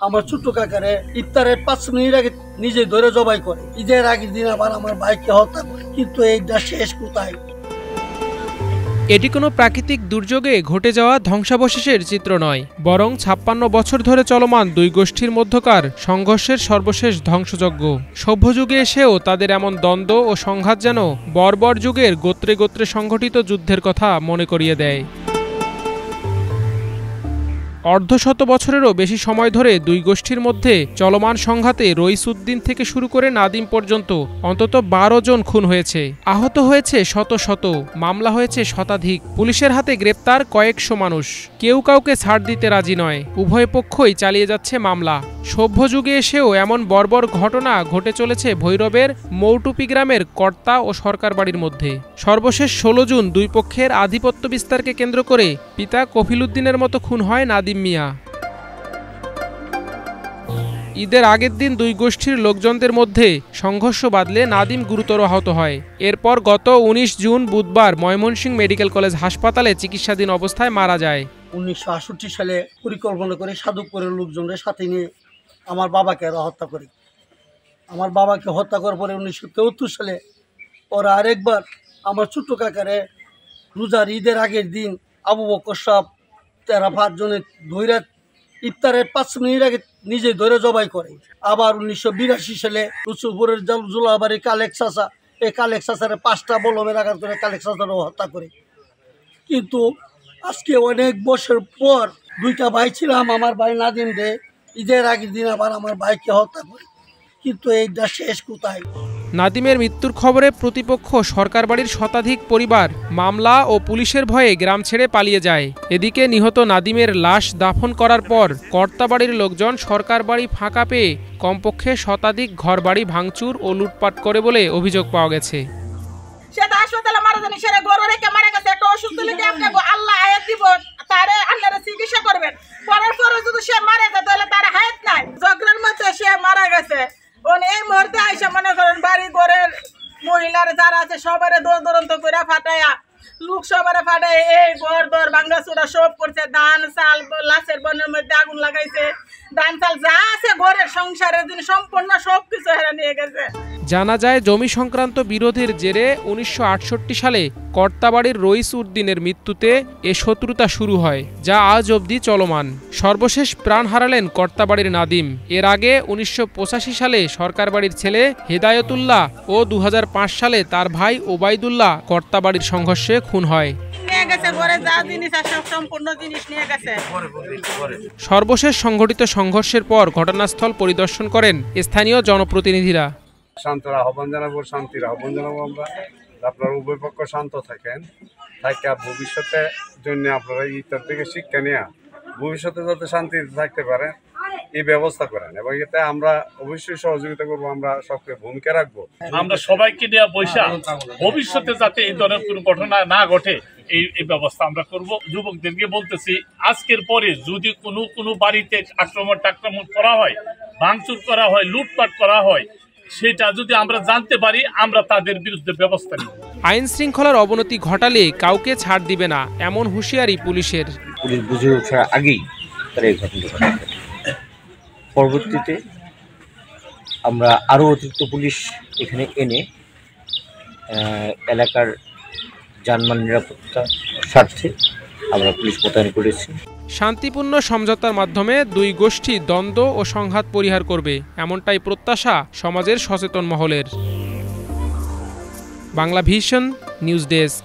আমার ছোট্ট কাকারে ইফতারের 5 মিনিট আগে নিজে ধরে জবাই করে। ঈদের আগের দিন আবার আমার ভাইকে হত্যা করে। কিন্তু এইটা শেষ কোথায়? এটি কোনো প্রাকৃতিক দুর্যোগে ঘটে যাওয়া ধ্বংসাবশেষের চিত্র নয়, বরং 56 বছর ধরে চলমান দুই গোষ্ঠীর মধ্যকার সংঘর্ষের সর্বশেষ ধ্বংসযজ্ঞ। সভ্যযুগে এসেও তাদের এমন দ্বন্দ্ব ও সংঘাত যেন বর্বর যুগের গোত্রে গোত্রে সংঘটিত যুদ্ধের কথা মনে করিয়ে দেয়। অর্ধশত বছরেরও বেশি সময় ধরে দুই গোষ্ঠীর মধ্যে চলমান সংঘাতে রইস উদ্দিন থেকে শুরু করে নাদিম পর্যন্ত অন্তত 12 জন খুন হয়েছে, আহত হয়েছে শত শত, মামলা হয়েছে শতাধিক, পুলিশের হাতে গ্রেপ্তার কয়েকশো মানুষ। কেউ কাউকে ছাড় দিতে রাজি নয়, উভয় পক্ষই চালিয়ে যাচ্ছে মামলা। সভ্যযুগে এসেও এমন বর্বর ঘটনা ঘটে চলেছে ভৈরবের মৌটুপি গ্রামের কর্তা ও সরকার বাড়ির মধ্যে। সর্বশেষ 16 জুন দুই পক্ষের আধিপত্য বিস্তারকে কেন্দ্র করে পিতা কফিল উদ্দিনের মতো খুন হয় নাদিম মিয়া। ঈদের আগের দিন দুই গোষ্ঠীর লোকজনদের মধ্যে সংঘর্ষ বাধলে নাদিম গুরুতর আহত হয়। এরপর গত 19 জুন বুধবার ময়মনসিংহ মেডিকেল কলেজ হাসপাতালে চিকিৎসাধীন অবস্থায় মারা যায়। 1968 সালে পরিকল্পনা করে সাধুপুরের লোকজনের সাথে নিয়ে আমার বাবাকে হত্যা করি। আমার বাবাকে হত্যা করার পরে 1973 সালে ওরা আরেকবার আমার ছোট্ট কাকারে রোজার ঈদের আগের দিন আবু বকর সাহেব 13-5 জনে ধৈরা ইফতারের 5 মিনিট আগে নিজে ধরে জবাই করে। আবার 1982 সালে রসুলপুরের জুলাবাড়ি কালেক চাচা, এই কালেক চাচারে 5টা বলমের আঘাত করে কালেক চাচারও হত্যা করে। কিন্তু আজকে অনেক বছর পর 2টা ভাই ছিলাম, আমার ভাই নাদিম দে ঈদের আগের দিন আবার আমার ভাইকে হত্যা করে। কিন্তু এইটা শেষ কোথায়? নাদিমের মৃত্যুর খবরে প্রতিপক্ষ সরকার বাড়ির শতাধিক পরিবার মামলা ও পুলিশের ভয়ে গ্রাম ছেড়ে পালিয়ে যায়। এদিকে নিহত নাদিমের লাশ দাফন করার পর কর্তাবাড়ির লোকজন সরকার বাড়ি ফাঁকা পেয়ে কমপক্ষে শতাধিক ঘরবাড়ি ভাঙচুর ও লুটপাট করে বলে অভিযোগ পাওয়া গেছে। চিকিৎসা করবেন, পরের পরে যদি সে মারা যায় তাহলে তার হায়াত নাই। জগরের মধ্যে সে মারা গেছে। এই মুহূর্তে আইসা মনে করেন বাড়ি ঘরের মহিলার যারা আছে সবারে দৌড়ন্ত করে ফাটাইয়া লোক সবারে ফাটাই এই ঘর দর ভাঙ্গা চোরা সব করছে। ধান চাল লাশের বনের মধ্যে আগুন লাগাইছে। ধান চাল যা আছে ঘরের সংসারের জিনিস সম্পূর্ণ সবকিছু হেরা নিয়ে গেছে। জানা যায় জমি সংক্রান্ত বিরোধের জেরে 1968 সালে কর্তাবাড়ির রইস উদ্দিনের মৃত্যুতে এ শত্রুতা শুরু হয়, যা আজ অবধি চলমান। সর্বশেষ প্রাণ হারালেন কর্তাবাড়ির নাদিম। এর আগে 1985 সালে সরকার বাড়ির ছেলে হেদায়তুল্লাহ ও 2005 সালে তার ভাই ওবায়দুল্লাহ কর্তাবাড়ির সংঘর্ষে খুন হয়। সর্বশেষ সংঘটিত সংঘর্ষের পর ঘটনাস্থল পরিদর্শন করেন স্থানীয় জনপ্রতিনিধিরা। শান্তির আহ্বান জানাবো, শান্তির আহ্বান জানাবো আমরা। আপনারা উভয় পক্ষ শান্ত থাকেন, থাকে ভবিষ্যতের জন্য আপনারা ইত্যাদি থেকে শিক্ষা নিয়ে ভবিষ্যতে যাতে শান্তিতে থাকতে পারে এই ব্যবস্থা করেন, এবং এতে আমরা অবশ্যই সহযোগিতা করবো। আমরা সবকে ভূমিকা রাখবো। আমরা সবাইকে নিয়ে বৈশা ভবিষ্যতে যাতে এই ধরনের কোনো ঘটনা না ঘটে এই ব্যবস্থা আমরা করব। যুবকদেরকে বলতেছি, আজকের পরে যদি কোনো বাড়িতে আক্রমণ করা হয়, ভাঙচুর করা হয়, লুটপাট করা হয়, সেটা যদি আমরা জানতে পারি আমরা তাদের বিরুদ্ধে ব্যবস্থা নিব। আইন শৃঙ্খলার অবনতি ঘটালে কাউকে ছাড় দিবে না, এমন হুঁশিয়ারি পুলিশের। পুলিশ বুঝে ওঠার আগেই তারা এই ঘটনা ঘটে। পরবর্তীতে আমরা আরও অতিরিক্ত পুলিশ এখানে এনে এলাকার যানবাহন নিরাপত্তার স্বার্থে আমরা পুলিশ মোতায়েন করেছি। শান্তিপূর্ণ সমঝোতার মাধ্যমে দুই গোষ্ঠী দ্বন্দ্ব ও সংঘাত পরিহার করবে, এমনটাই প্রত্যাশা সমাজের সচেতন মহলের। Bangla vision news desk.